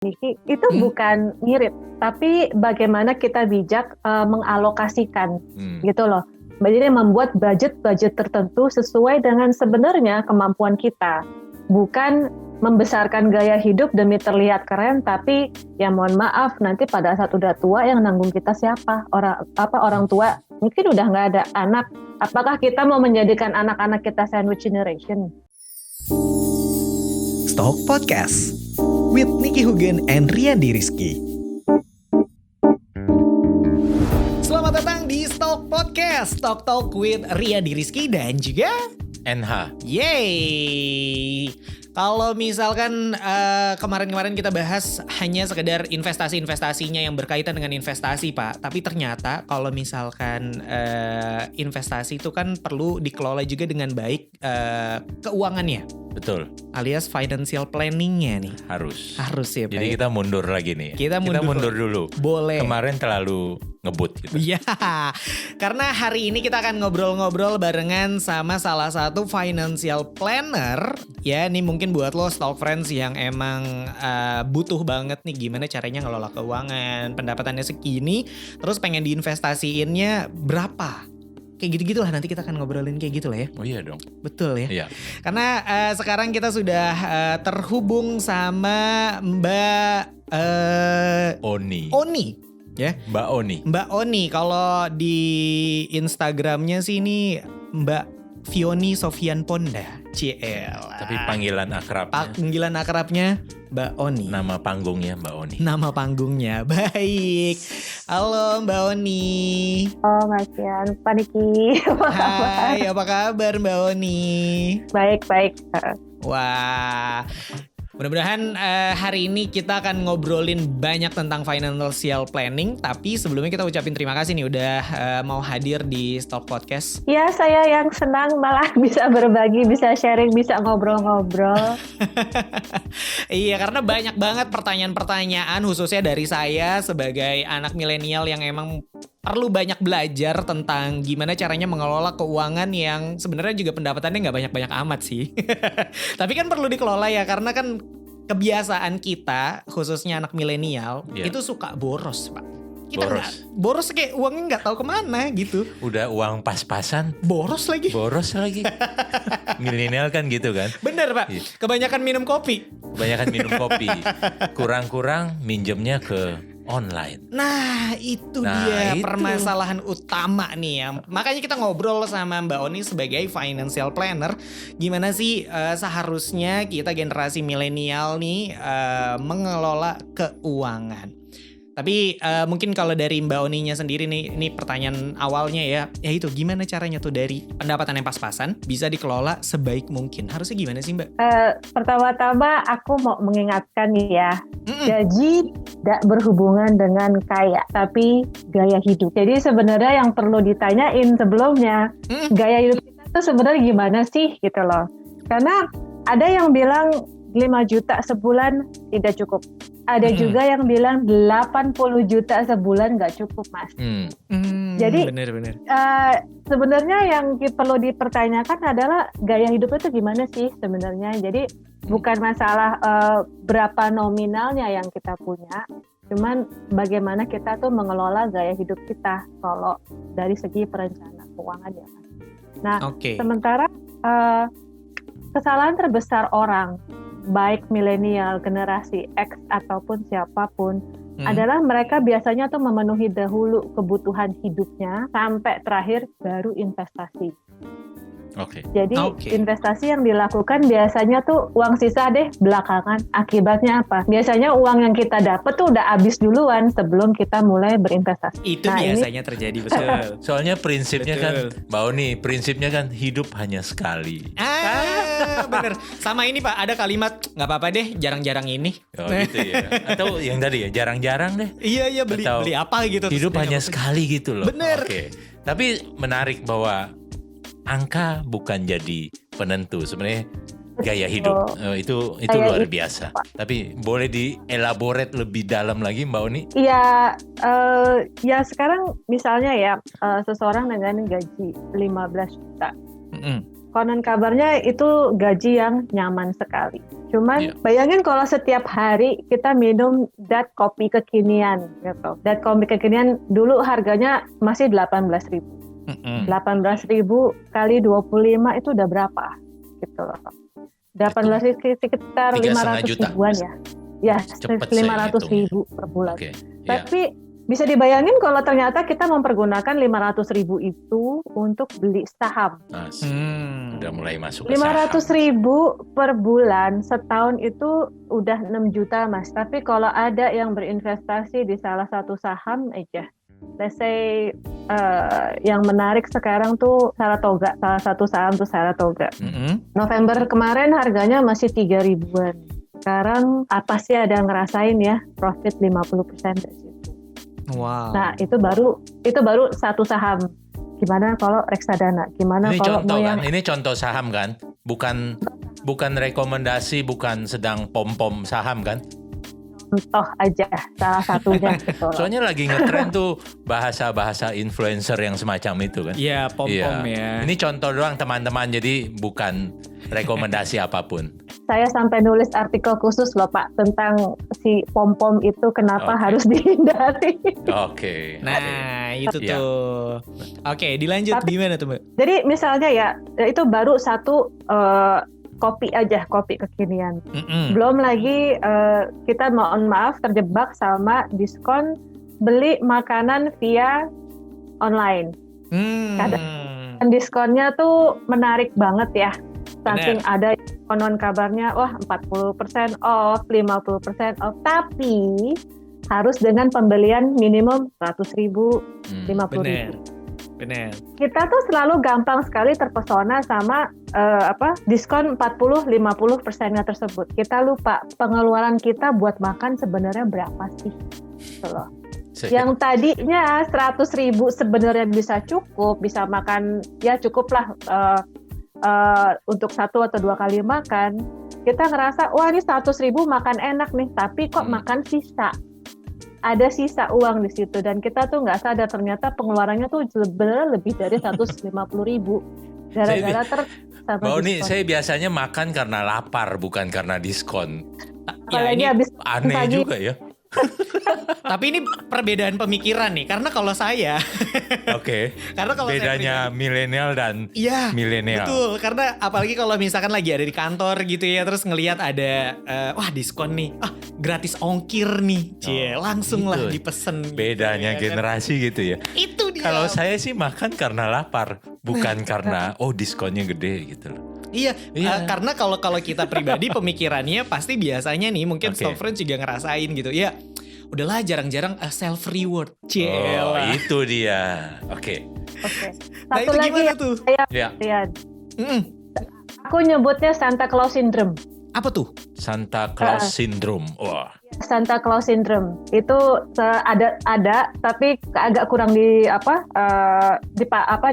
Niki, itu bukan ngirit, tapi bagaimana kita bijak mengalokasikan gitu loh. Jadi membuat budget tertentu sesuai dengan sebenarnya kemampuan kita. Bukan membesarkan gaya hidup demi terlihat keren, tapi ya mohon maaf nanti pada saat udah tua yang nanggung kita siapa? Orang tua mungkin udah nggak ada anak. Apakah kita mau menjadikan anak-anak kita sandwich generation? Stock Podcast with Nicky Hugen and Riyandi Rizky. Selamat datang di Stock Podcast, Talk Talk with Riyandi Rizky dan juga NH. Yeay. Kalau misalkan kemarin-kemarin kita bahas hanya sekedar investasinya yang berkaitan dengan investasi, Pak. Tapi ternyata kalau misalkan investasi itu kan perlu dikelola juga dengan baik keuangannya. Betul. Alias financial planningnya nih. Harus ya, Pak. Jadi kita mundur lagi nih. Kita mundur dulu. Boleh. Kemarin terlalu ngebut gitu. Iya, karena hari ini kita akan ngobrol-ngobrol barengan sama salah satu financial planner. Ya, ini mungkin buat lo stock friends yang emang butuh banget nih gimana caranya ngelola keuangan, pendapatannya segini, terus pengen diinvestasiinnya berapa. Kayak gitu-gitu lah, nanti kita akan ngobrolin kayak gitu lah ya. Oh iya dong. Betul ya. Iya. Karena sekarang kita sudah terhubung sama Mbak Oni. Ya. Mbak Oni. Kalau di Instagramnya sih ini Mbak Fioni Sofian Ponda. CL. Tapi panggilan akrabnya Mbak Oni. Nama panggungnya Mbak Oni. Nama panggungnya. Baik. Halo Mbak Oni. Oh Mas Yan, Pak Niki. Hai, apa kabar Mbak Oni? Baik. Wah, mudah-mudahan hari ini kita akan ngobrolin banyak tentang financial planning. Tapi sebelumnya kita ucapin terima kasih nih udah mau hadir di Stock Podcast. Ya, saya yang senang malah bisa berbagi, bisa sharing, bisa ngobrol-ngobrol. Iya, karena banyak banget pertanyaan-pertanyaan khususnya dari saya sebagai anak milenial yang emang perlu banyak belajar tentang gimana caranya mengelola keuangan yang sebenarnya juga pendapatannya nggak banyak-banyak amat sih. Tapi kan perlu dikelola ya, karena kan kebiasaan kita khususnya anak milenial itu suka boros, Pak. Kita boros kayak uangnya nggak tahu kemana gitu. Udah uang pas-pasan. Boros lagi. Milenial kan gitu kan. Bener Pak. Iya. Kebanyakan minum kopi. Kurang-kurang minjemnya ke online. Nah itu dia permasalahan utama nih ya. Makanya kita ngobrol sama Mbak Oni sebagai financial planner. Gimana sih seharusnya kita generasi milenial nih mengelola keuangan. Tapi mungkin kalau dari Mbak Oninya sendiri nih, ini pertanyaan awalnya ya itu gimana caranya tuh dari pendapatan yang pas-pasan bisa dikelola sebaik mungkin. Harusnya gimana sih Mbak? Pertama-tama aku mau mengingatkan nih ya, gaji tidak berhubungan dengan kaya, tapi gaya hidup. Jadi sebenarnya yang perlu ditanyain sebelumnya, gaya hidup kita tuh sebenarnya gimana sih gitu loh. Karena ada yang bilang 5 juta sebulan tidak cukup. Ada juga yang bilang 80 juta sebulan gak cukup, Mas. Jadi bener. Sebenarnya yang perlu dipertanyakan adalah gaya hidup itu gimana sih sebenarnya. Jadi bukan masalah berapa nominalnya yang kita punya, cuman bagaimana kita tuh mengelola gaya hidup kita kalau dari segi perencanaan keuangan ya, Mas. Nah, sementara kesalahan terbesar orang baik milenial, generasi X ataupun siapapun adalah mereka biasanya tuh memenuhi dahulu kebutuhan hidupnya sampai terakhir baru investasi. Jadi investasi yang dilakukan biasanya tuh uang sisa deh belakangan. Akibatnya apa? Biasanya uang yang kita dapat tuh udah habis duluan sebelum kita mulai berinvestasi. Itu biasanya terjadi, betul. Soalnya prinsipnya kan, Mbak Oni, prinsipnya kan hidup hanya sekali. Bener. Sama ini Pak, ada kalimat nggak apa-apa deh, jarang-jarang ini. Oh gitu ya. Atau yang tadi ya, jarang-jarang deh. Iya beli apa gitu. Hidup hanya sekali gitu loh. Bener. Tapi menarik bahwa angka bukan jadi penentu sebenarnya gaya hidup. Itu luar biasa. Tapi boleh dielaborate lebih dalam lagi Mbak Oni? Iya, ya sekarang misalnya ya seseorang dengan gaji 15 juta. konon kabarnya itu gaji yang nyaman sekali. Cuman bayangin kalau setiap hari kita minum dat kopi kekinian gitu. Dat kopi kekinian dulu harganya masih 18.000. 18.000 kali 25 itu udah berapa gitu loh. 18 sekitar 500 ribuan ya. Ya, 500.000 per bulan. Okay. Tapi bisa dibayangin kalau ternyata kita mempergunakan 500.000 itu untuk beli saham. Udah mulai masuk ke saham. 500.000 per bulan setahun itu udah 6 juta Mas. Tapi kalau ada yang berinvestasi di salah satu saham aja, let's say yang menarik sekarang tuh Saratoga, salah satu saham tuh Saratoga. November kemarin harganya masih 3 ribuan. Sekarang apa sih ada yang ngerasain ya profit 50% dari situ. Wow. Nah itu baru satu saham. Gimana kalau reksadana? Gimana ini kalau contoh mau kan? yang... Ini contoh saham kan? Bukan rekomendasi, bukan sedang pom-pom saham kan? Contoh aja salah satunya gitu. Soalnya lagi ngetren tuh bahasa-bahasa influencer yang semacam itu kan? Iya, pom-pom ya. Ini contoh doang teman-teman, jadi bukan rekomendasi apapun. Saya sampai nulis artikel khusus loh Pak tentang si pom-pom itu kenapa harus dihindari. Oke. Nah itu tuh. Oke, dilanjut. Tapi, gimana tuh Mbak? Jadi misalnya ya itu baru satu kopi aja, kopi kekinian. Belum lagi kita mohon maaf terjebak sama diskon beli makanan via online. Kadang diskonnya tuh menarik banget ya. Saking ada konon kabarnya, wah 40% off, 50% off. Tapi harus dengan pembelian minimum 100.000, 50.000. Benar. Kita tuh selalu gampang sekali terpesona sama diskon 40-50%-nya tersebut. Kita lupa pengeluaran kita buat makan sebenarnya berapa sih, gitu loh. Yang tadinya 100.000 sebenarnya bisa cukup, bisa makan ya cukuplah untuk 1 atau 2 kali makan. Kita ngerasa wah ini 100.000 makan enak nih, tapi kok makan sisa. Ada sisa uang di situ dan kita tuh nggak sadar ternyata pengeluarannya tuh sebenarnya lebih dari 150.000 gara-gara sama diskon. Saya biasanya makan karena lapar bukan karena diskon. Ya, ini habis aneh pagi. Juga ya. Tapi ini perbedaan pemikiran nih, karena kalau saya karena kalau bedanya milenial dan milenial. Betul, karena apalagi kalau misalkan lagi ada di kantor gitu ya, terus ngelihat ada wah diskon nih, gratis ongkir nih, langsung gitu. Lah dipesen. Bedanya gitu, generasi kan? Gitu ya. Itu dia. Kalau saya sih makan karena lapar, bukan karena diskonnya gede gitu loh. Iya. Karena kalau kita pribadi pemikirannya pasti biasanya nih mungkin Stop Friends juga ngerasain gitu ya. Udahlah jarang-jarang self reward. Itu dia. Oke. Nah itu gimana tuh? Aku nyebutnya Santa Claus Syndrome. Apa tuh? Santa Claus Syndrome. Wah. Santa Claus Syndrome itu ada tapi agak kurang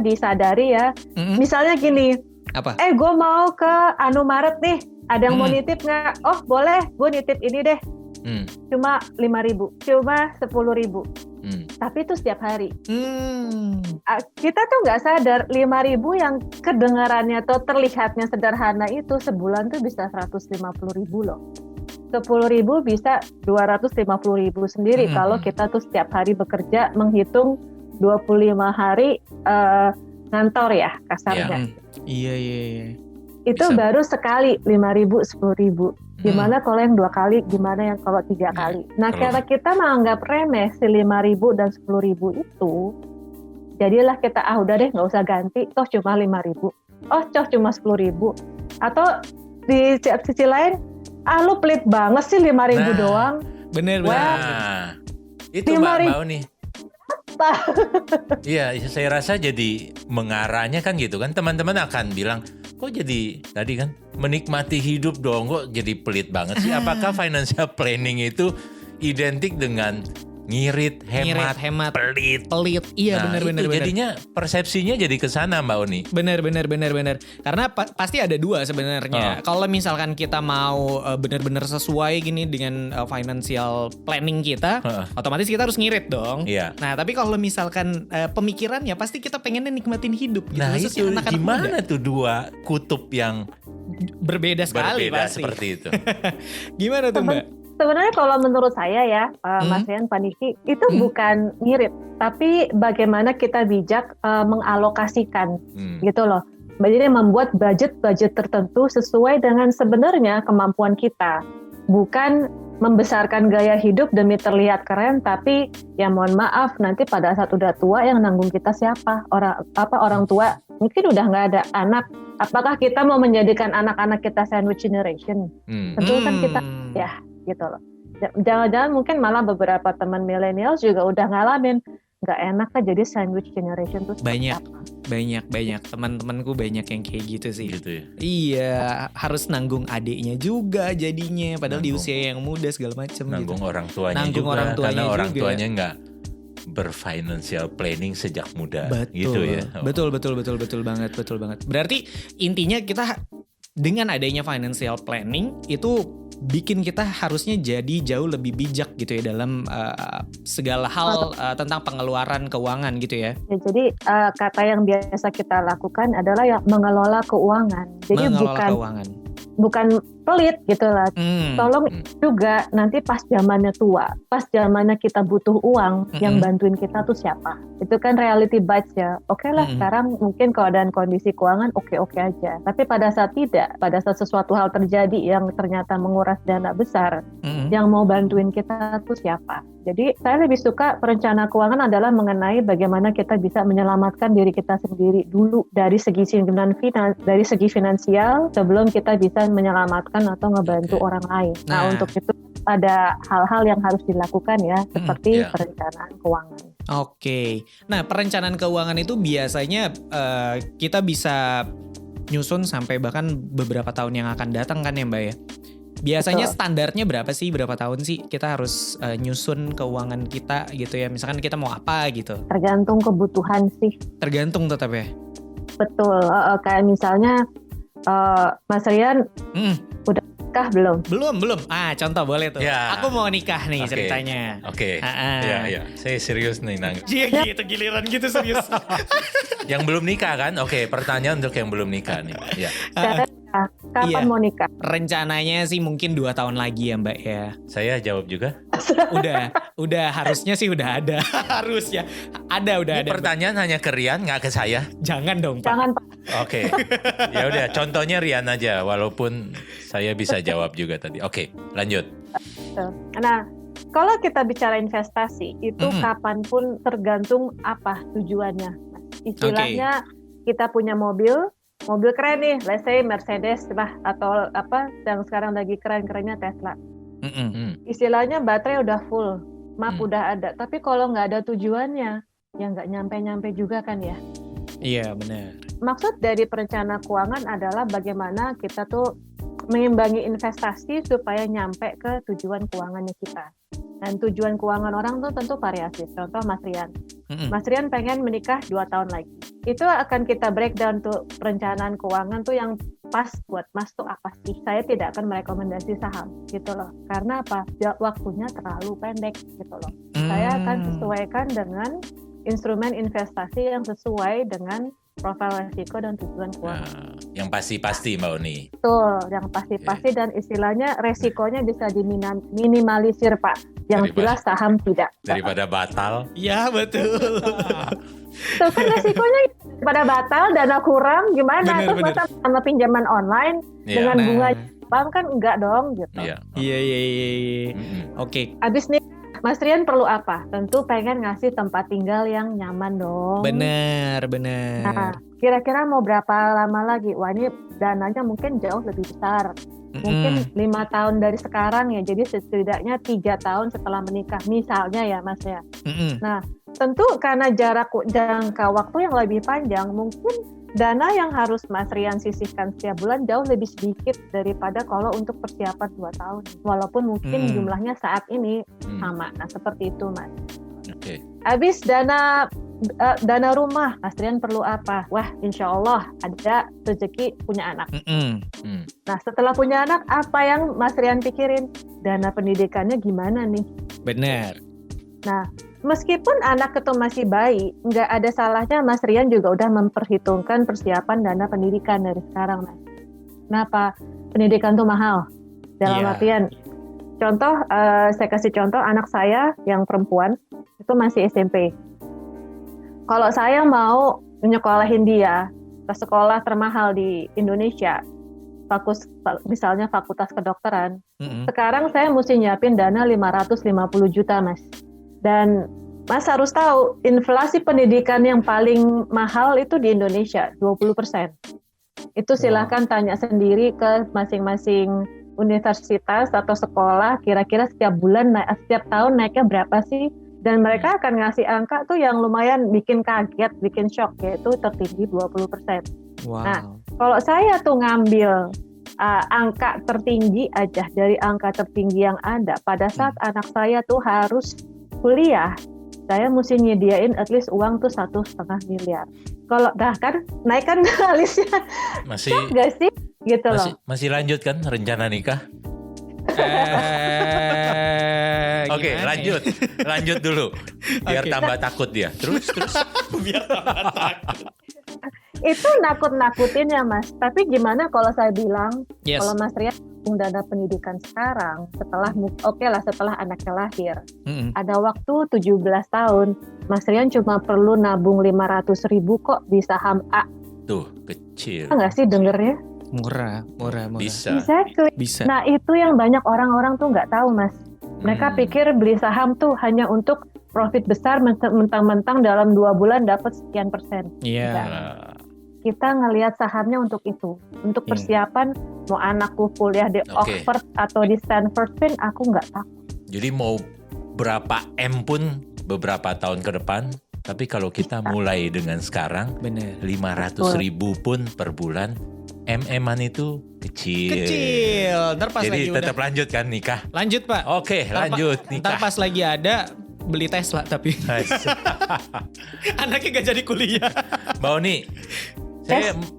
disadari ya. Misalnya gini. Apa? Gue mau ke Maret nih, ada yang mau nitip nggak? Oh boleh, gue nitip ini deh. Cuma 5.000, cuma 10.000. Tapi itu setiap hari. Kita tuh nggak sadar 5.000 yang kedengarannya atau terlihatnya sederhana itu sebulan tuh bisa 150.000 loh. 10.000 bisa 250.000 sendiri kalau kita tuh setiap hari bekerja menghitung 25 hari ngantor ya kasarnya. Iya. Itu bisa. Baru sekali 5.000, 10.000. Gimana kalau yang 2 kali, gimana yang kalau 3 kali. Nah karena kita menganggap remeh si 5.000 dan 10.000 itu, jadilah kita udah deh nggak usah ganti, toh cuma 5.000. Cuma 10.000. Atau di sisi lain, lu pelit banget sih 5.000 doang. Bener. Itu Mbak nih. Iya, saya rasa jadi mengarahnya kan gitu kan. Teman-teman akan bilang, kok jadi tadi kan menikmati hidup dong, kok jadi pelit banget sih. Apakah financial planning itu identik dengan ngirit, hemat, pelit. Iya, Nah, benar. jadinya persepsinya jadi ke sana Mbak Oni. Benar. Karena pasti ada dua sebenarnya. Kalau misalkan kita mau benar-benar sesuai gini dengan financial planning kita, otomatis kita harus ngirit dong. Iya. Nah, tapi kalau misalkan pemikirannya pasti kita pengennya nikmatin hidup gitu. Nah, Khususnya itu anak-anak gimana muda. tuh dua kutub yang Berbeda sekali berbeda pasti. seperti itu. Gimana tuh Mbak? Sebenarnya kalau menurut saya ya, Mas Rian, Pak Niki, itu bukan ngirit, tapi bagaimana kita bijak mengalokasikan, gitu loh. Jadi membuat budget tertentu sesuai dengan sebenarnya kemampuan kita, bukan membesarkan gaya hidup demi terlihat keren, tapi ya mohon maaf nanti pada saat udah tua yang nanggung kita siapa? Orang tua mungkin udah nggak ada anak. Apakah kita mau menjadikan anak-anak kita sandwich generation? Tentu kan kita ya. Gitu loh. Jangan-jangan mungkin malah beberapa teman milenial juga udah ngalamin nggak enak kan jadi sandwich generation tuh banyak teman-temanku banyak yang kayak gitu sih. Gitu ya. Iya, harus nanggung adiknya juga jadinya padahal di usia yang muda segala macam gitu. Nanggung orang tuanya Nanggung juga orang tuanya karena orang juga. tuanya nggak berfinancial planning sejak muda. Betul. Gitu ya. Betul banget. Berarti intinya kita dengan adanya financial planning itu bikin kita harusnya jadi jauh lebih bijak gitu ya dalam segala hal tentang pengeluaran keuangan gitu ya. Ya, jadi kata yang biasa kita lakukan adalah yang mengelola keuangan. Jadi bukan pelit gitu lah. Tolong juga nanti pas zamannya tua, pas zamannya kita butuh uang, yang bantuin kita tuh siapa? Itu kan reality bites ya. Oke lah, sekarang mungkin keadaan kondisi keuangan oke aja. Tapi pada saat tidak, pada saat sesuatu hal terjadi yang ternyata menguras dana besar, yang mau bantuin kita tuh siapa? Jadi saya lebih suka perencana keuangan adalah mengenai bagaimana kita bisa menyelamatkan diri kita sendiri dulu dari segi finansial sebelum kita bisa menyelamatkan atau ngebantu orang lain. Nah, untuk itu ada hal-hal yang harus dilakukan ya, seperti perencanaan keuangan. Oke. Nah, perencanaan keuangan itu biasanya kita bisa nyusun sampai bahkan beberapa tahun yang akan datang kan ya Mbak ya? Biasanya standarnya berapa tahun sih kita harus nyusun keuangan kita gitu ya? Misalkan kita mau apa gitu? Tergantung kebutuhan sih. Tergantung tetap ya? Betul. Kayak misalnya Mas Rian udah nikah belum? Belum. Contoh boleh tuh. Ya. Aku mau nikah nih ceritanya. Oke. Iya. Saya serius nih nang. Iya gitu, giliran gitu serius. Yang belum nikah kan? Oke, pertanyaan untuk yang belum nikah nih. Ya. Kapan mau nikah? Rencananya sih mungkin 2 tahun lagi ya Mbak ya. Saya jawab juga. Udah harusnya sih udah ada. Harusnya. Udah ada. Pertanyaan hanya ke Rian, nggak ke saya. Jangan dong Pak. Jangan Pak. Oke. Ya udah, contohnya Rian aja walaupun saya bisa jawab juga tadi. Oke, lanjut. Nah, kalau kita bicara investasi itu kapanpun tergantung apa tujuannya. Istilahnya kita punya mobil keren nih, let's say Mercedes lah atau apa yang sekarang lagi keren-kerennya Tesla. Istilahnya baterai udah full, map udah ada, tapi kalau nggak ada tujuannya, ya nggak nyampe-nyampe juga kan ya. Iya benar. Maksud dari perencana keuangan adalah bagaimana kita tuh mengimbangi investasi supaya nyampe ke tujuan keuangannya kita. Dan tujuan keuangan orang tuh tentu variatif. Contoh Mas Rian. Mas Rian pengen menikah 2 tahun lagi. Itu akan kita breakdown tuh perencanaan keuangan tuh yang pas buat Mas tuh apa sih? Saya tidak akan merekomendasi saham gitu loh. Karena apa? Waktunya terlalu pendek gitu loh. Saya akan sesuaikan dengan instrumen investasi yang sesuai dengan profil resiko dan tujuan keuangan. Yang pasti-pasti Mbak Oni. Betul, yang pasti-pasti dan istilahnya resikonya bisa diminimalisir Pak. Yang jelas saham tidak. Daripada batal. Iya betul. Tuh kan resikonya pada batal, dana kurang, gimana? Terus masa sama pinjaman online dengan bunga bank kan enggak dong gitu. Iya. Oke. Abis nih Mas Rian perlu apa? Tentu pengen ngasih tempat tinggal yang nyaman dong. Bener. Nah, kira-kira mau berapa lama lagi? Wah ini dananya mungkin jauh lebih besar. Mungkin 5 tahun dari sekarang ya. Jadi setidaknya 3 tahun setelah menikah. Misalnya ya Mas ya. Nah tentu karena jangka waktu yang lebih panjang, mungkin dana yang harus Mas Rian sisihkan setiap bulan jauh lebih sedikit daripada kalau untuk persiapan 2 tahun. Walaupun mungkin jumlahnya saat ini sama. Nah, seperti itu, Mas. Oke. Habis dana rumah, Mas Rian perlu apa? Wah, insya Allah ada rezeki punya anak. Nah, setelah punya anak, apa yang Mas Rian pikirin? Dana pendidikannya gimana nih? Benar. Nah, meskipun anak itu masih bayi, nggak ada salahnya Mas Rian juga udah memperhitungkan persiapan dana pendidikan dari sekarang, Mas. Kenapa? Pendidikan tuh mahal. Dalam artian, contoh, saya kasih contoh anak saya yang perempuan, itu masih SMP. Kalau saya mau nyekolahin dia ke sekolah termahal di Indonesia, misalnya fakultas kedokteran, sekarang saya mesti nyiapin dana 550 juta, Mas. Dan Mas harus tahu, inflasi pendidikan yang paling mahal itu di Indonesia, 20%. Itu silahkan tanya sendiri ke masing-masing universitas atau sekolah, kira-kira setiap tahun naiknya berapa sih? Dan mereka akan ngasih angka tuh yang lumayan bikin kaget, bikin shock, yaitu tertinggi 20%. Wow. Nah, kalau saya tuh ngambil angka tertinggi aja dari angka tertinggi yang ada, pada saat anak saya tuh harus kuliah, saya mesti nyediain at least uang tuh 1,5 miliar. Kalau kan naik kan alisnya, Masih nggak sih? Gitu loh. Masih lanjut kan rencana nikah? Oke, lanjut dulu, biar tambah takut dia. Terus. Biar tambah takut. Itu nakut-nakutin ya, Mas. Tapi gimana kalau saya bilang, Yes. kalau Mas Rian dana pendidikan sekarang, setelah anaknya lahir, ada waktu 17 tahun, Mas Rian cuma perlu nabung 500.000 kok di saham A. Tuh, kecil. Nggak sih dengernya? Murah. Bisa. Exactly. Bisa. Nah, itu yang banyak orang-orang tuh nggak tahu, Mas. Mereka pikir beli saham tuh hanya untuk profit besar, mentang-mentang dalam 2 bulan dapat sekian persen. Iya. Kita ngelihat sahamnya untuk itu, untuk persiapan mau anakku kuliah di Oxford atau di Stanford pun aku nggak tahu. Jadi mau berapa M pun beberapa tahun ke depan, tapi kalau kita mulai dengan sekarang, 500.000 pun per bulan, M-an itu kecil. Ntar pas jadi lagi tetap lanjut kan nikah? Lanjut, Pak. Oke, lanjut nikah. Ntar pas lagi ada beli Tesla tapi anaknya gak jadi kuliah. Mbak Oni,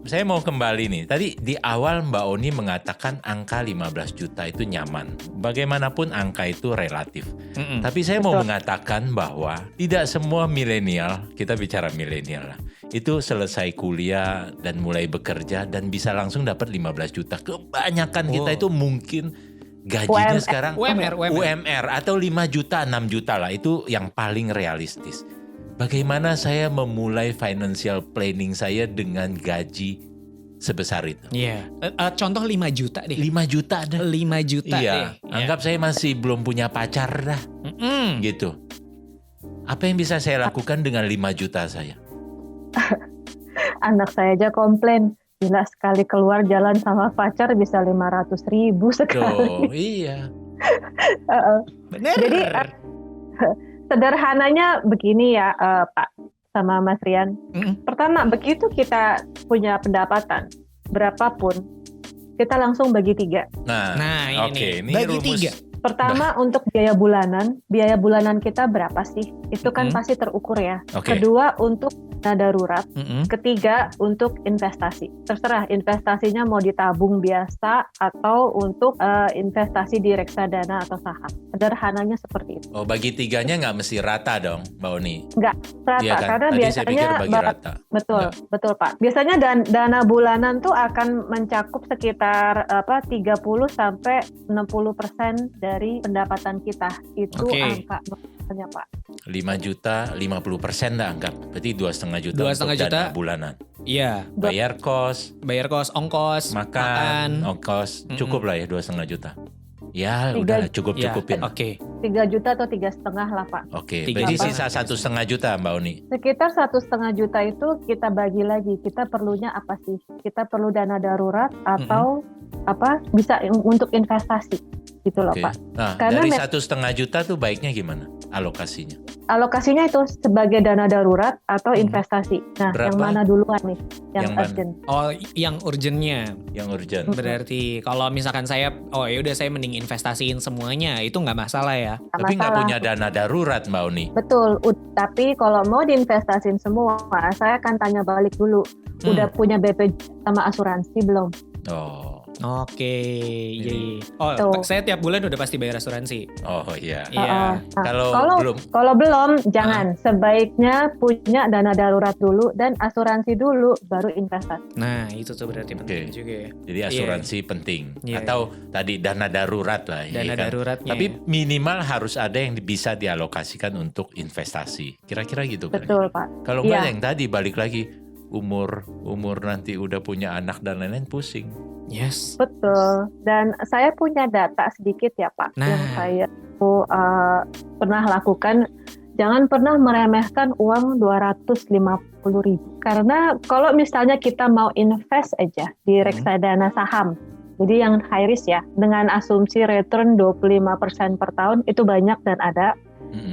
saya mau kembali nih. Tadi di awal Mbak Oni mengatakan angka 15 juta itu nyaman. Bagaimanapun angka itu relatif. Tapi saya mau mengatakan bahwa tidak semua milenial, kita bicara milenial lah, itu selesai kuliah dan mulai bekerja dan bisa langsung dapat 15 juta. Kebanyakan kita itu mungkin gajinya sekarang UMR atau 5 juta, 6 juta lah. Itu yang paling realistis. Bagaimana saya memulai financial planning saya dengan gaji sebesar itu? Iya. Contoh 5 juta deh. 5 juta deh. 5 juta iya. deh. Anggap saya masih belum punya pacar dah. Gitu. Apa yang bisa saya lakukan dengan 5 juta saya? Anak saya aja komplain, gila sekali keluar jalan sama pacar bisa 500.000 sekali. Tuh, iya. Bener. Jadi sederhananya begini ya, Pak sama Mas Rian. Pertama, begitu kita punya pendapatan berapapun, kita langsung bagi 3. Nah ini bagi rumus. 3. Pertama, untuk biaya bulanan kita berapa sih? Itu kan pasti terukur ya. Kedua, untuk dana darurat. Ketiga, untuk investasi. Terserah investasinya mau ditabung biasa atau untuk investasi di reksadana atau saham. Sederhananya seperti itu. Oh, bagi 3-nya nggak mesti rata dong, Mbak Oni? Nggak rata, iya kan? karena Tadi biasanya saya pikir bagi rata. Betul Pak. Biasanya dana bulanan tuh akan mencakup sekitar 30 sampai 60% dari pendapatan kita. Itu angka normalnya, Pak. 5 juta, 50% dah anggap. Berarti 2,5 juta 2,5 untuk juta. dana bulanan. Iya. Bayar kos, Ongkos, makan, ongkos, cukup lah ya 2,5 juta. Ya udah cukup-cukupin. Oke. 3 juta atau 3,5 lah, Pak. Oke, berarti sisa 1,5 juta, Mbak Oni. Sekitar 1,5 juta itu kita bagi lagi. Kita perlunya apa sih? Kita perlu dana darurat atau bisa untuk investasi gitu loh, Pak. Nah, karena dari 1,5 juta tuh baiknya gimana alokasinya? alokasinya itu sebagai dana darurat atau investasi. Nah, Berapa? yang mana duluan nih? Yang Yang mana? urgent. Oh, yang urgentnya. Yang urgent. Berarti kalau misalkan saya, yaudah saya mending investasiin semuanya, itu nggak masalah ya. Nggak Tapi nggak masalah. punya dana darurat Mbak Oni. Betul. Tapi kalau mau diinvestasiin semua, saya akan tanya balik dulu. Udah punya BPJS sama asuransi belum? Oh, Oke, iya. Oh, Tuh. saya tiap bulan udah pasti bayar asuransi. oh iya. Iya. Nah, Kalau belum, Kalau belum, jangan. Sebaiknya punya dana darurat dulu dan asuransi dulu, baru investasi. Nah, itu tuh berarti penting juga ya. jadi asuransi penting. Iya, Atau tadi dana darurat lah. ya Dana kan? daruratnya. Tapi minimal harus ada yang bisa dialokasikan untuk investasi. Kira-kira gitu kan? Betul, Pak. Kalau enggak Iya. yang tadi balik lagi umur nanti udah punya anak dan lain-lain pusing. Yes. Betul. Dan saya punya data sedikit ya, Pak, Nah. yang saya pernah lakukan. Jangan pernah meremehkan uang 250.000. Karena kalau misalnya kita mau invest aja di reksadana saham, jadi yang high risk ya, dengan asumsi return 25% per tahun, itu banyak dan ada.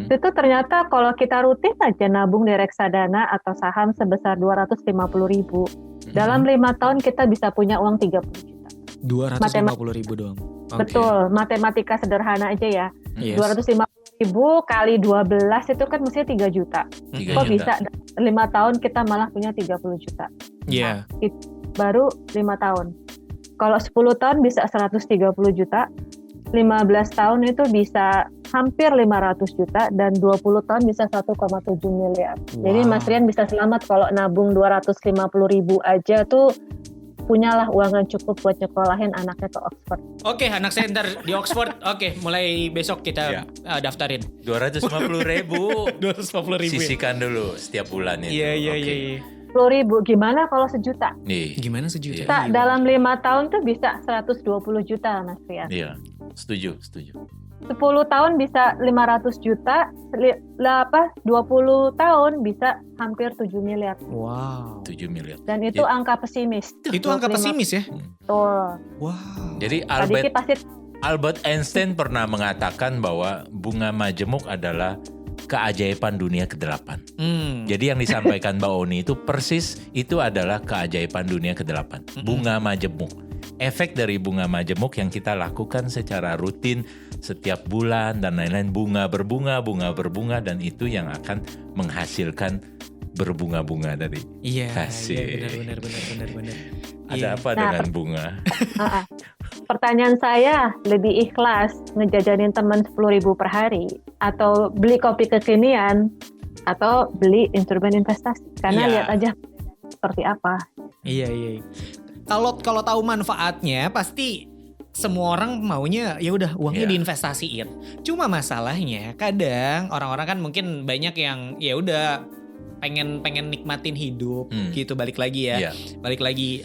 Itu ternyata kalau kita rutin aja nabung di reksadana atau saham sebesar 250.000, dalam 5 tahun kita bisa punya uang 30 juta. 250.000 doang. Oke. Betul, matematika sederhana aja ya. Yes. 250.000 kali 12 itu kan mestinya 3 juta. 3 Kok juta. bisa 5 tahun kita malah punya 30 juta? Iya. Baru 5 tahun. Kalau 10 tahun bisa 130 juta, 15 tahun itu bisa hampir 500 juta, dan 20 tahun bisa 1,7 miliar. Jadi Wow. Mas Rian bisa selamat kalau nabung 250.000 aja tuh punyalah uang yang cukup buat nyekolahin anaknya ke Oxford. Oke, anak saya ntar di Oxford. Oke, mulai besok kita Iya. Daftarin. 250.000 250.000. sisihkan dulu setiap bulan itu. Iya. Oke. 10.000, gimana kalau sejuta? Nih, Gimana sejuta? Iya. Kita dalam 5 tahun tuh bisa 120 juta, Mas Rian. iya, setuju. 10 tahun bisa 500 juta, 20 tahun bisa hampir 7 miliar. Wow. 7 miliar. Dan itu Jadi- angka pesimis. Itu angka 25. pesimis ya? Betul. Wow. Jadi Tadi pasti Albert Einstein pernah mengatakan bahwa bunga majemuk adalah keajaiban dunia ke-8. Jadi yang disampaikan Mbak Oni itu persis itu adalah keajaiban dunia ke-8. Bunga majemuk. Efek dari bunga majemuk yang kita lakukan secara rutin setiap bulan dan lain-lain, bunga berbunga, dan itu yang akan menghasilkan berbunga-bunga dari. Iya, Kasih. benar. Ada Iya. apa Nah, dengan bunga? pertanyaan saya, lebih ikhlas ngejajanin teman 10.000 per hari atau beli kopi kekinian atau beli instrumen investasi? Karena Iya. lihat aja seperti apa. Iya. Kalau tahu manfaatnya pasti semua orang maunya ya udah uangnya Iya. diinvestasiin. Cuma masalahnya kadang orang-orang kan mungkin banyak yang ya udah pengen nikmatin hidup gitu, balik lagi ya. Iya. Balik lagi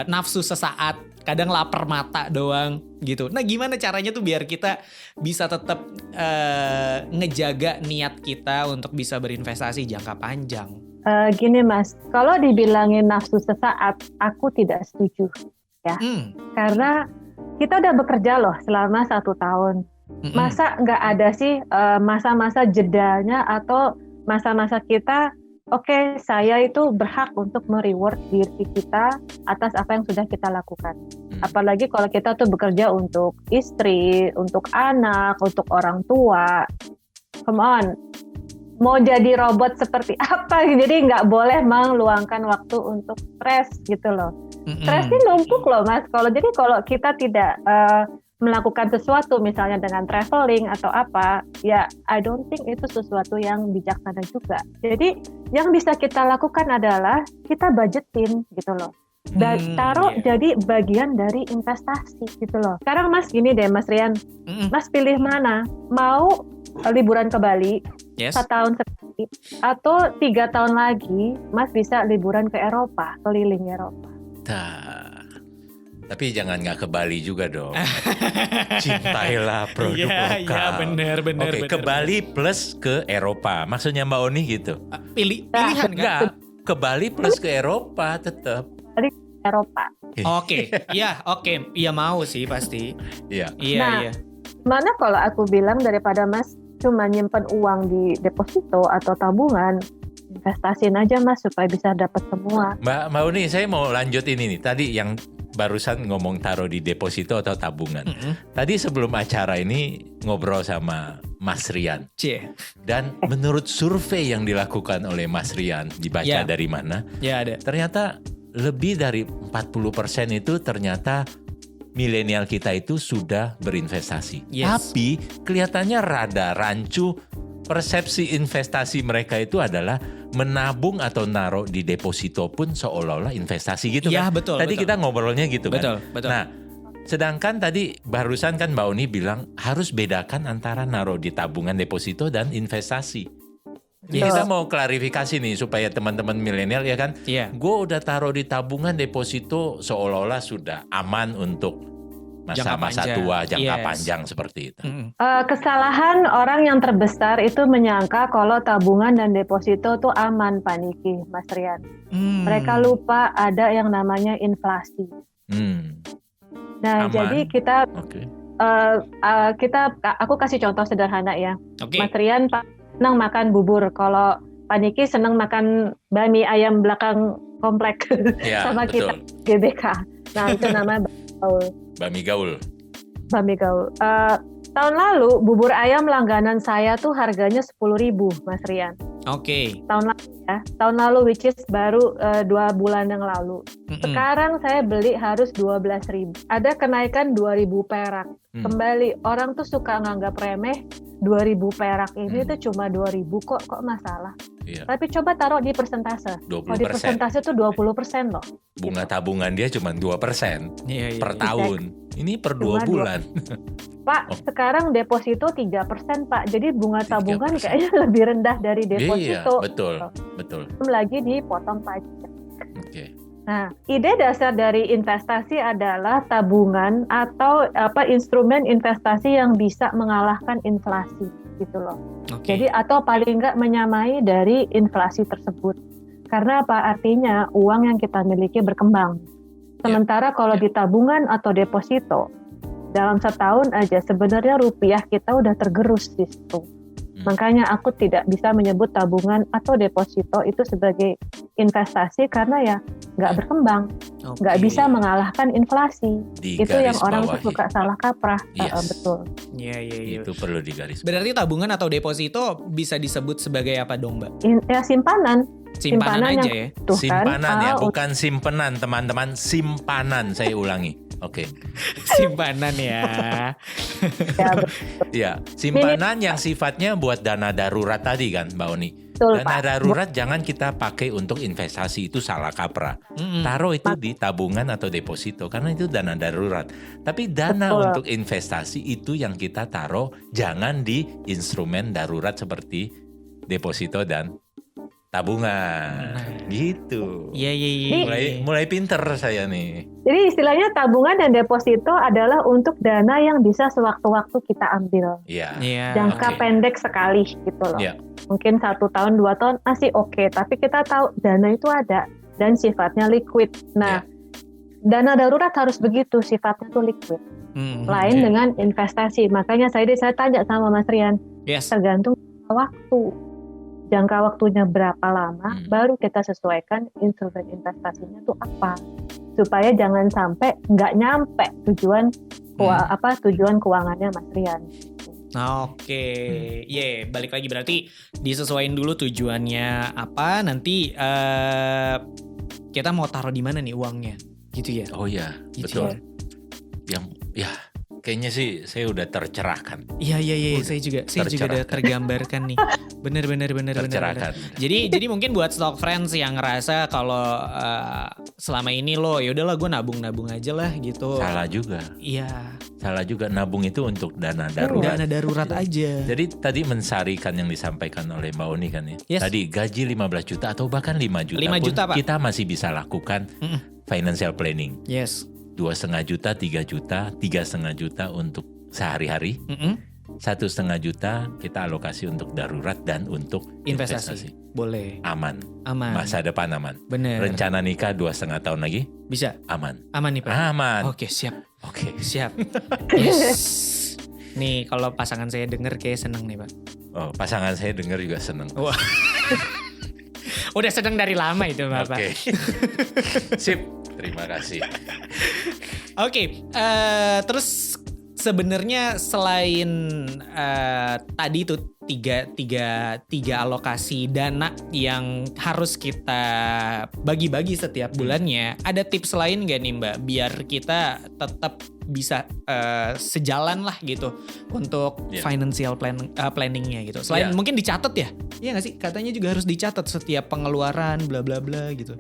nafsu sesaat, kadang lapar mata doang gitu. Nah, gimana caranya tuh biar kita bisa tetap ngejaga niat kita untuk bisa berinvestasi jangka panjang? Gini Mas, kalau dibilangin nafsu sesaat, aku tidak setuju ya. Karena kita udah bekerja loh selama 1 tahun. Masa nggak ada sih masa-masa jedanya atau masa-masa kita, oke, saya itu berhak untuk mereward diri kita atas apa yang sudah kita lakukan. Apalagi kalau kita tuh bekerja untuk istri, untuk anak, untuk orang tua. Come on. Mau jadi robot seperti apa? Jadi nggak boleh meluangkan waktu untuk stres gitu loh. Stres ini numpuk loh Mas. Kalau kita tidak melakukan sesuatu misalnya dengan traveling atau apa, ya I don't think itu sesuatu yang bijaksana juga. Jadi yang bisa kita lakukan adalah kita budgetin gitu loh. Dan taruh jadi bagian dari investasi gitu loh. Sekarang Mas gini deh Mas Rian, Mas pilih mana? Mau liburan ke Bali 1 tahun sekali, atau 3 tahun lagi Mas bisa liburan ke Eropa, keliling Eropa. Tapi jangan nggak ke Bali juga dong. Cintailah produk lokal. Iya, benar. Oke, ke Bali plus ke Eropa. Maksudnya Mbak Oni gitu? Pilihan kan? Enggak, ke Bali plus ke Eropa tetap. Eropa. Oke, iya mau sih pasti. Iya. Iya. Mana kalau aku bilang daripada Mas cuma nyimpen uang di deposito atau tabungan, investasiin aja Mas supaya bisa dapat semua. Mbak Uni, saya mau lanjut ini nih. Tadi yang barusan ngomong taruh di deposito atau tabungan. Tadi sebelum acara ini ngobrol sama Mas Rian. Dan menurut survei yang dilakukan oleh Mas Rian, dibaca dari mana? Ya ada. Ternyata lebih dari 40% itu ternyata milenial kita itu sudah berinvestasi. Tapi kelihatannya rada rancu. Persepsi investasi mereka itu adalah menabung atau naruh di deposito pun seolah-olah investasi gitu kan. Betul. Tadi kita ngobrolnya gitu betul, kan. Betul. Nah, sedangkan tadi barusan kan Mbak Uni bilang harus bedakan antara naruh di tabungan deposito dan investasi. Ini kita mau klarifikasi nih supaya teman-teman milenial ya kan. Gue udah taruh di tabungan deposito seolah-olah sudah aman untuk masa-masa tua, jangka panjang seperti itu. Kesalahan orang yang terbesar itu menyangka kalau tabungan dan deposito itu aman, Pak Niki, Mas Rian. Mereka lupa ada yang namanya inflasi. Nah, aman. Jadi aku kasih contoh sederhana ya. Mas Rian senang makan bubur, kalau Pak Niki senang makan bami ayam belakang komplek sama kita GBK. Nah, itu namanya Bami gaul. Tahun lalu bubur ayam langganan saya tuh harganya 10.000, Mas Rian. Tahun lalu which is baru 2 bulan yang lalu. Sekarang saya beli harus 12.000. Ada kenaikan 2.000 perak. Kembali orang tuh suka nganggap remeh 2.000 perak ini tuh cuma 2.000 kok masalah. Tapi coba taruh di persentase. 20%. Kalau di persentase tuh 20% loh. Bunga tabungan dia cuma 2% per tahun. Ini per 2 bulan. Pak, sekarang deposito 3% Pak. Jadi bunga tabungan 3%. Kayaknya lebih rendah dari deposito. Betul. Belum lagi dipotong pajak. Nah, ide dasar dari investasi adalah tabungan atau instrumen investasi yang bisa mengalahkan inflasi gitu loh. Jadi atau paling enggak menyamai dari inflasi tersebut. Karena apa? Artinya uang yang kita miliki berkembang. Sementara kalau di tabungan atau deposito, dalam setahun aja sebenarnya rupiah kita udah tergerus di situ. Makanya aku tidak bisa menyebut tabungan atau deposito itu sebagai investasi karena ya nggak berkembang, nggak bisa mengalahkan inflasi. Itu yang orang suka salah kaprah. Betul. Itu perlu digaris. Berarti tabungan atau deposito bisa disebut sebagai apa dong, Mbak? Simpanan. Simpanan aja ya. Simpanan ya, bukan simpenan teman-teman, simpanan. Saya ulangi. Simpanan ya. Ya, simpanan yang sifatnya buat dana darurat tadi kan, Mbak Oni. Dana darurat jangan kita pakai untuk investasi, itu salah kaprah. Taruh itu di tabungan atau deposito karena itu dana darurat. Tapi dana untuk investasi itu yang kita taruh jangan di instrumen darurat seperti deposito dan tabungan. Gitu. Iya. Mulai pinter saya nih. Jadi istilahnya tabungan dan deposito adalah untuk dana yang bisa sewaktu-waktu kita ambil. Jangka pendek sekali gitu loh. Mungkin 1 tahun, 2 tahun masih oke. Tapi kita tahu dana itu ada dan sifatnya liquid. Nah, dana darurat harus begitu, sifatnya tuh liquid. Lain dengan investasi. Makanya saya tanya sama Mas Rian, tergantung waktu. Jangka waktunya berapa lama, baru kita sesuaikan instrumen investasinya itu apa, supaya jangan sampai nggak nyampe tujuan keuangannya Mas Rian. Balik lagi berarti disesuaikan dulu tujuannya apa, nanti kita mau taruh di mana nih uangnya, gitu ya? Gitu betul. Kayaknya sih saya udah tercerahkan. Iya, saya juga udah tergambarkan nih. Bener. Tercerahkan. Jadi mungkin buat stock friends yang ngerasa kalau selama ini ya udahlah gue nabung aja lah gitu. Salah juga. Iya. Salah juga, nabung itu untuk dana darurat. Dana darurat aja. Jadi tadi mensarikan yang disampaikan oleh Mbak Oni kan ya. Tadi gaji 15 juta atau bahkan 5 juta 5 juta, pun Pak. kita masih bisa lakukan financial planning. 2,5 juta, 3 juta, 3,5 juta untuk sehari-hari. 1,5 juta kita alokasi untuk darurat dan untuk investasi. Boleh. Aman. Masa depan aman. Bener. Rencana nikah 2,5 tahun lagi? Bisa. Aman nih Pak. Aman. Oke, siap. Oke. Siap. Yes. Nih kalau pasangan saya denger kayak seneng nih Pak. Oh, pasangan saya dengar juga seneng. Wah. Udah seneng dari lama itu Bapak. Oke. Sip, terima kasih. Oke, terus sebenarnya selain tadi itu tiga alokasi dana yang harus kita bagi-bagi setiap bulannya, ada tips lain gak nih Mbak biar kita tetap bisa sejalan lah gitu untuk financial planningnya gitu. Selain mungkin dicatat ya, iya nggak sih? Katanya juga harus dicatat setiap pengeluaran bla bla bla gitu.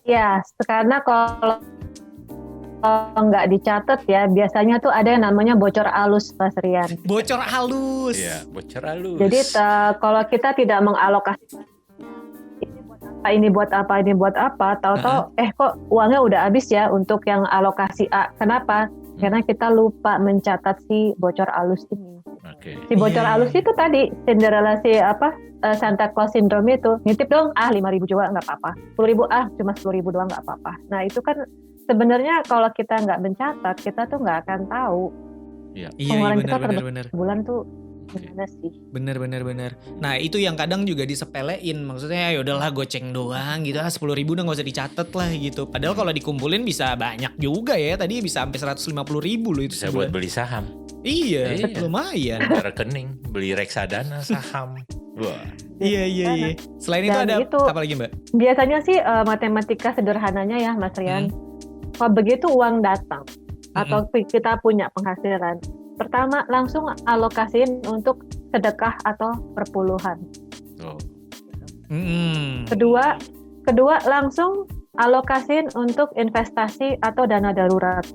Ya, karena kalau nggak dicatat ya, biasanya tuh ada yang namanya bocor halus, Mas Rian. Bocor halus. Iya, bocor halus. Jadi kalau kita tidak mengalokasikan ini buat apa, tahu-tahu kok uangnya udah habis ya untuk yang alokasi A. Kenapa? Karena kita lupa mencatat si bocor halus ini. Okay. Si bocor halus itu tadi Cinderella Santa Claus syndrome itu, nitip dong 5.000 juga nggak apa-apa, 10.000 cuma 10.000 doang nggak apa-apa. Nah itu kan sebenarnya kalau kita nggak mencatat, kita tuh nggak akan tahu pengeluaran kita per bulan tuh gimana sih. Bener. Nah itu yang kadang juga disepelein, maksudnya ya udahlah goceng doang gitu, 10.000 udah nggak usah dicatat lah gitu. Padahal kalau dikumpulin bisa banyak juga ya, tadi bisa sampai 150.000 loh itu. Bisa buat beli saham. Iya. Lumayan. Ada rekening, beli reksadana saham. Wah. Iya. Selain itu ada apa lagi Mbak? Biasanya sih matematika sederhananya ya Mas Rian. Kalau begitu uang datang atau kita punya penghasilan, pertama langsung alokasiin untuk sedekah atau perpuluhan. Kedua langsung alokasiin untuk investasi atau dana darurat.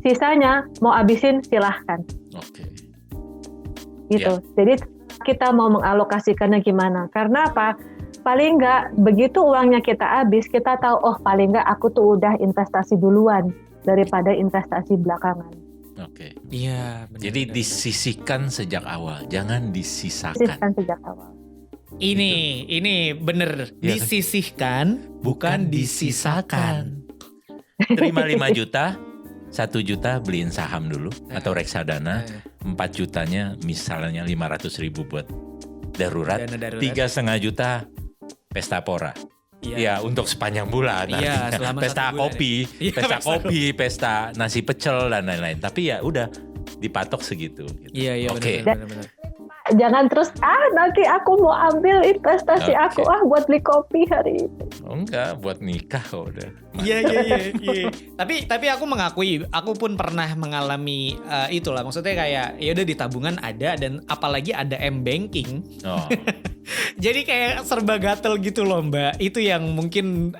Sisanya mau habisin silahkan. Gitu. Jadi kita mau mengalokasikannya gimana? Karena apa? Paling nggak begitu uangnya kita habis, kita tahu paling nggak aku tuh udah investasi duluan daripada investasi belakangan. Iya. Jadi disisihkan sejak awal, jangan disisakan. Disisihkan sejak awal. Ini bener, disisihkan bukan disisakan. Terima 5 juta, 1 juta beliin saham dulu atau reksadana, 4 jutanya misalnya 500.000 buat darurat, 3,5 juta pesta pora. Ya untuk sepanjang bulan. Pesta kopi, pesta nasi pecel dan lain-lain. Tapi ya udah dipatok segitu. Gitu. Iya benar. Jangan terus nanti aku mau ambil investasi aku buat beli kopi hari ini. Enggak, buat nikah kok udah. Iya. Tapi aku mengakui, aku pun pernah mengalami itulah. Maksudnya kayak ya udah di tabungan ada, dan apalagi ada M-banking. Jadi kayak serba gatel gitu loh Mbak. Itu yang mungkin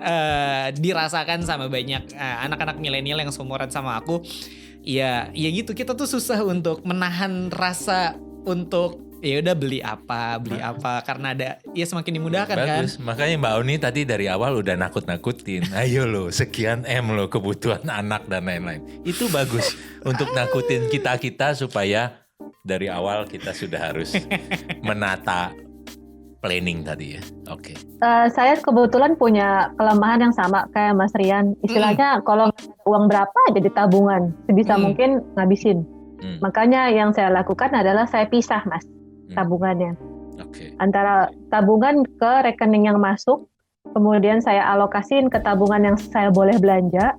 dirasakan sama banyak anak-anak milenial yang seumuran sama aku. Ya gitu, kita tuh susah untuk menahan rasa untuk ya udah beli apa karena ada ya semakin dimudahkan. Bagus. Kan. Makanya Mbak Oni tadi dari awal udah nakut-nakutin. Ayo lo sekian M lo kebutuhan anak dan lain-lain. Itu bagus untuk nakutin kita supaya dari awal kita sudah harus menata planning tadi ya. Saya kebetulan punya kelemahan yang sama kayak Mas Rian. Istilahnya kalau uang berapa aja di tabungan, sebisa mungkin ngabisin. Makanya yang saya lakukan adalah saya pisah Mas tabungannya. Antara tabungan ke rekening yang masuk, kemudian saya alokasiin ke tabungan yang saya boleh belanja.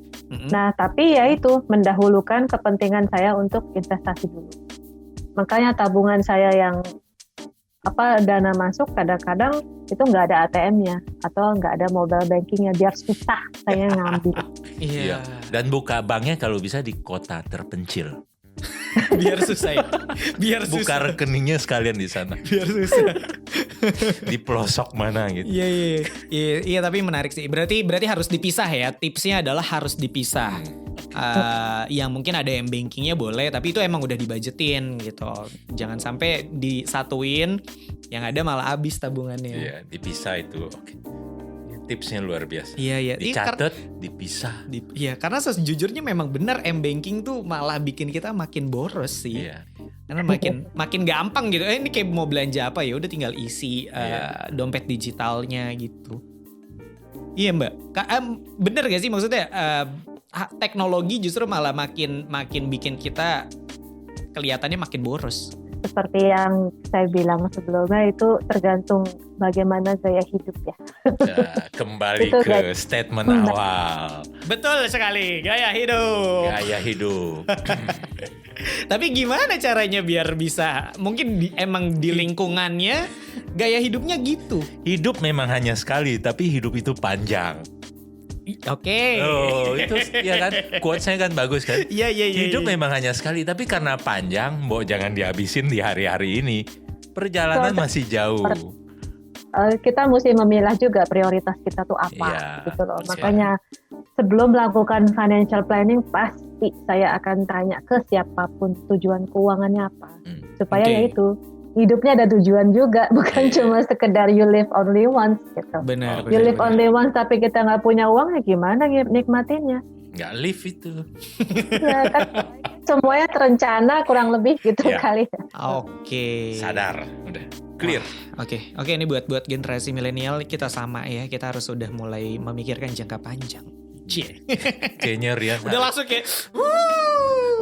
Nah, tapi ya itu mendahulukan kepentingan saya untuk investasi dulu. Makanya tabungan saya yang dana masuk kadang-kadang itu nggak ada ATM-nya atau nggak ada mobile banking-nya, biar susah saya ngambil. Iya. Dan buka banknya kalau bisa di kota terpencil. Biar susah ya. Buka rekeningnya sekalian di sana. Biar susah. Di pelosok mana gitu. Iya, tapi menarik sih. Berarti harus dipisah ya. Tipsnya adalah harus dipisah. Yang mungkin ada M-bankingnya boleh, tapi itu emang udah dibudgetin gitu. Jangan sampai disatuin, yang ada malah habis tabungannya. Iya, dipisah itu. Tipsnya luar biasa. Iya. Dicatat, dipisah. Iya, karena sejujurnya memang benar M-banking tuh malah bikin kita makin boros sih. Iya. Karena makin gampang gitu. Ini kayak mau belanja apa ya udah tinggal isi dompet digitalnya gitu. Iya Mbak. Bener gak sih maksudnya teknologi justru malah makin bikin kita kelihatannya makin boros. Seperti yang saya bilang sebelumnya, itu tergantung bagaimana gaya hidup ya. Kembali Itu ke statement awal. Betul sekali, gaya hidup. Gaya hidup. Tapi gimana caranya biar bisa, mungkin emang di lingkungannya gaya hidupnya gitu. Hidup memang hanya sekali, tapi hidup itu panjang. Oke. Oh, itu ya kan, quotes-nya kan bagus kan? Iya. Hidup memang hanya sekali, tapi karena panjang, mbok jangan dihabisin di hari-hari ini. Perjalanan masih jauh. Kita mesti memilah juga prioritas kita tuh apa, Iya, gitu loh. betul. Makanya sebelum melakukan financial planning, pasti saya akan tanya ke siapapun tujuan keuangannya apa, supaya Oke. ya itu hidupnya ada tujuan juga, bukan cuma sekedar you live only once gitu. Benar. You live only once tapi kita nggak punya uang, ya gimana nikmatinnya? Nggak live itu. Ya, kan semuanya terencana kurang lebih gitu Iya. kali. Oke. Sadar, udah clear. Oke, ini buat generasi milenial kita sama ya, kita harus udah mulai memikirkan jangka panjang. Cie. Kayaknya Rian. Udah langsung kayak,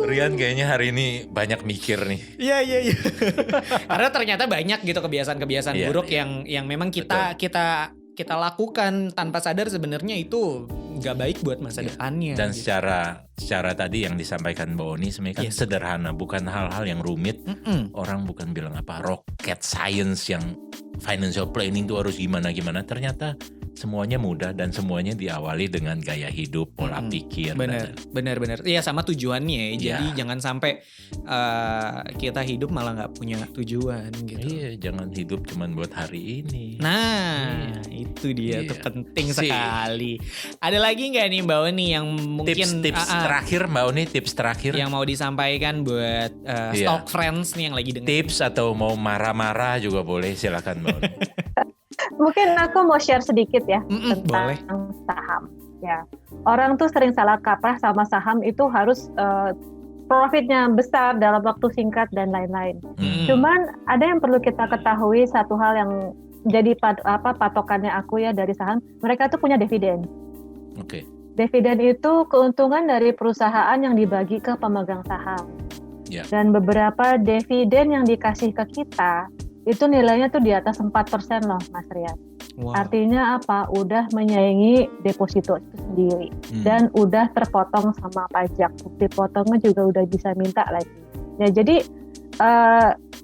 Rian kayaknya hari ini banyak mikir nih. Iya. Karena ternyata banyak gitu kebiasaan-kebiasaan Iya, buruk iya. yang memang kita lakukan tanpa sadar sebenarnya itu nggak baik buat masa depannya. Dan gitu. secara tadi yang disampaikan Mbak Oni sebenarnya kan Yes. sederhana, bukan hal-hal yang rumit. Mm-mm. Orang bukan bilang apa rocket science yang financial planning itu harus gimana-gimana. Ternyata semuanya mudah dan semuanya diawali dengan gaya hidup, pola pikir. Bener. Iya sama tujuannya. Jadi Iya. jangan sampai kita hidup malah nggak punya tujuan gitu. Iya, jangan hidup cuman buat hari ini. Nah, itu dia Iya. tuh penting Sip. sekali. Ada lagi nggak nih Mbak Oni yang mungkin Tips terakhir Mbak Oni, tips terakhir. yang mau disampaikan buat Iya. stock friends nih yang lagi dengar? Tips atau mau marah-marah juga boleh, silakan Mbak Oni. Mungkin aku mau share sedikit ya tentang boleh. saham. Ya, orang tuh sering salah kaprah sama saham itu harus profitnya besar dalam waktu singkat dan lain-lain. Cuman ada yang perlu kita ketahui, satu hal yang jadi patokannya aku ya dari saham, mereka tuh punya dividen. Oke. Dividen itu keuntungan dari perusahaan yang dibagi ke pemegang saham. Ya. Dan beberapa dividen yang dikasih ke kita itu nilainya tuh di atas 4% loh, Mas Rian. Wow. Artinya apa? Udah menyaingi deposito itu sendiri dan udah terpotong sama pajak. Bukti potongnya juga udah bisa minta lagi. Ya jadi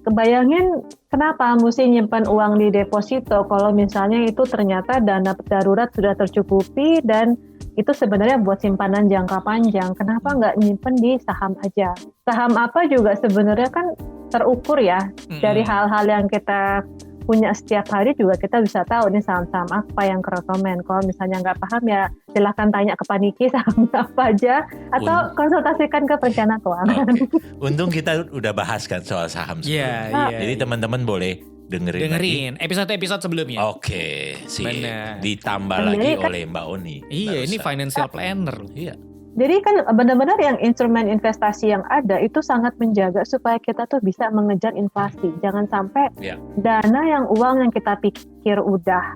kebayangin kenapa mesti nyimpan uang di deposito kalau misalnya itu ternyata dana darurat sudah tercukupi dan itu sebenarnya buat simpanan jangka panjang. Kenapa nggak nyimpen di saham aja? Saham apa juga sebenarnya kan terukur ya dari hal-hal yang kita punya setiap hari, juga kita bisa tahu nih saham-saham apa yang kerekomen. Kalau misalnya nggak paham ya silahkan tanya ke Paniki saham apa aja atau konsultasikan ke perencana keuangan. Oke. Untung kita udah bahas kan soal saham sebelumnya. Iya. Jadi teman-teman boleh dengerin lagi. episode-episode sebelumnya. Oke, sih. Benar. Ditambah Dan lagi jadi kan- oleh Mbak Oni. Iya, ini barusan. financial planner. Iya. Jadi kan benar-benar yang instrumen investasi yang ada itu sangat menjaga supaya kita tuh bisa mengejar inflasi. Jangan sampai dana uang yang kita pikir udah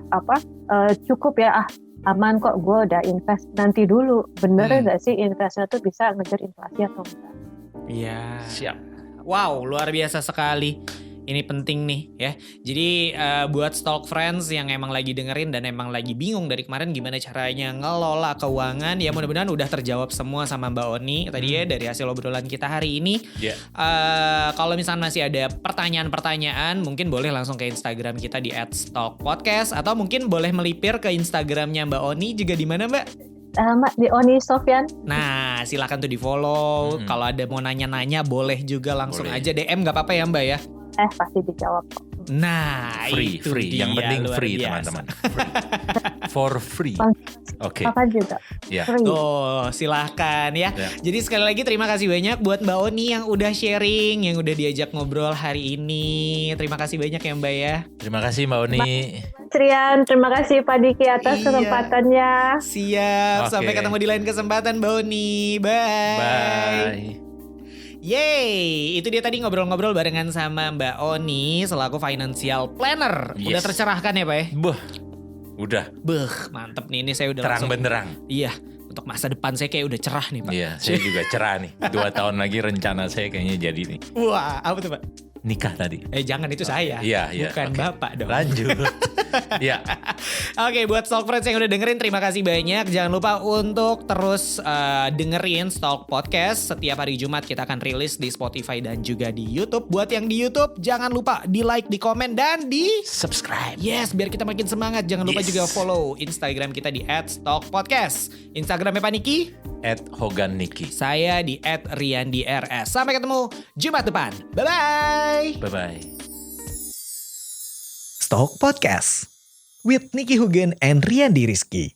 cukup ya, aman kok gue udah invest, nanti dulu bener nggak sih investnya tuh bisa ngejar inflasi atau enggak? Iya. Siap. Wow, luar biasa sekali. Ini penting nih ya. Jadi buat stock friends yang emang lagi dengerin dan emang lagi bingung dari kemarin gimana caranya ngelola keuangan, ya mudah-mudahan udah terjawab semua sama Mbak Oni tadi ya dari hasil obrolan kita hari ini. Yeah. Kalau misalnya masih ada pertanyaan-pertanyaan, mungkin boleh langsung ke Instagram kita di @stockpodcast atau mungkin boleh melipir ke Instagramnya Mbak Oni juga di mana Mbak? Di Oni Sofyan. Nah, silakan tuh di follow. Kalau ada mau nanya-nanya boleh juga langsung Boleh. aja DM, nggak apa-apa ya Mbak ya. Pasti dijawab kok. Nah, Free, itu free. dia, Yang penting luar free biasa. teman-teman. Free. For free. Oke. Apa juga Ya. free. Oh, silahkan ya. Ya. Jadi sekali lagi terima kasih banyak buat Mbak Oni yang udah sharing, yang udah diajak ngobrol hari ini. Terima kasih banyak ya Mbak ya. Terima kasih Mbak Oni. Trian, terima kasih Pak Diki atas Iya. kesempatannya. Siap, Oke. sampai ketemu di lain kesempatan Mbak Oni. Bye. Bye. Yeay, itu dia tadi ngobrol-ngobrol barengan sama Mbak Oni selaku financial planner. Udah Yes. tercerahkan ya Pak ya? Buh. Udah. Beuh, mantep nih, ini saya udah Terang langsung. benderang. Iya, untuk masa depan saya kayak udah cerah nih Pak. Iya, saya juga cerah nih. 2 tahun lagi rencana saya kayaknya jadi nih. Wah, apa tuh Pak? Nikah tadi. Jangan itu saya. Iya. Bukan Oke. Bapak dong. Lanjut. Iya. Oke, buat Stalk Friends yang udah dengerin, terima kasih banyak. Jangan lupa untuk terus dengerin Stalk Podcast. Setiap hari Jumat kita akan rilis di Spotify dan juga di YouTube. Buat yang di YouTube, jangan lupa di like, di komen, dan di Subscribe. yes, biar kita makin semangat. Jangan lupa Yes. juga follow Instagram kita di @stalkpodcast. Instagramnya Pak Niki, @HoganNiki. saya di @RiandiRS. Sampai ketemu Jumat depan. Bye-bye. Bye-bye. Stalk Podcast with Niki Hugen and Riandi Rizky.